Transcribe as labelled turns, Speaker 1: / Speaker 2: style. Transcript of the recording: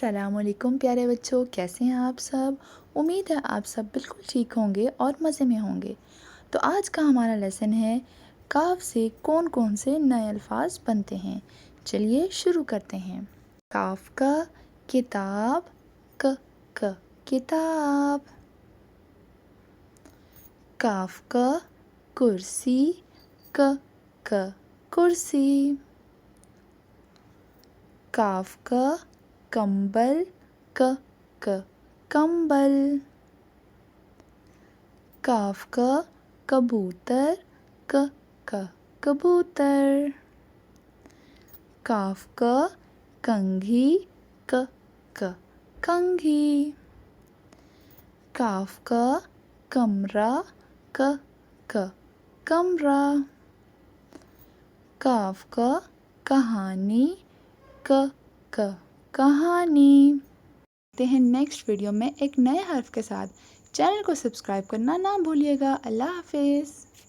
Speaker 1: السلام علیکم پیارے بچوں، کیسے ہیں آپ سب؟ امید ہے آپ سب بالکل ٹھیک ہوں گے اور مزے میں ہوں گے۔ تو آج کا ہمارا لیسن ہے کاف سے کون کون سے نئے الفاظ بنتے ہیں۔ چلیے شروع کرتے ہیں۔ کاف کا کتاب، ک کتاب۔ کاف کا کرسی، ک کرسی۔ کاف کا کمبل، ک کمبل۔ کاف کا کبوتر، ک کبوتر۔ کاف کا کنگھی، ک کنگھی۔ کاف کا کمرہ، ک کمرہ۔ کاف کا کہانی، ک کہانی۔ ملتے ہیں نیکسٹ ویڈیو میں ایک نئے حرف کے ساتھ۔ چینل کو سبسکرائب کرنا نہ بھولیے گا۔ اللہ حافظ۔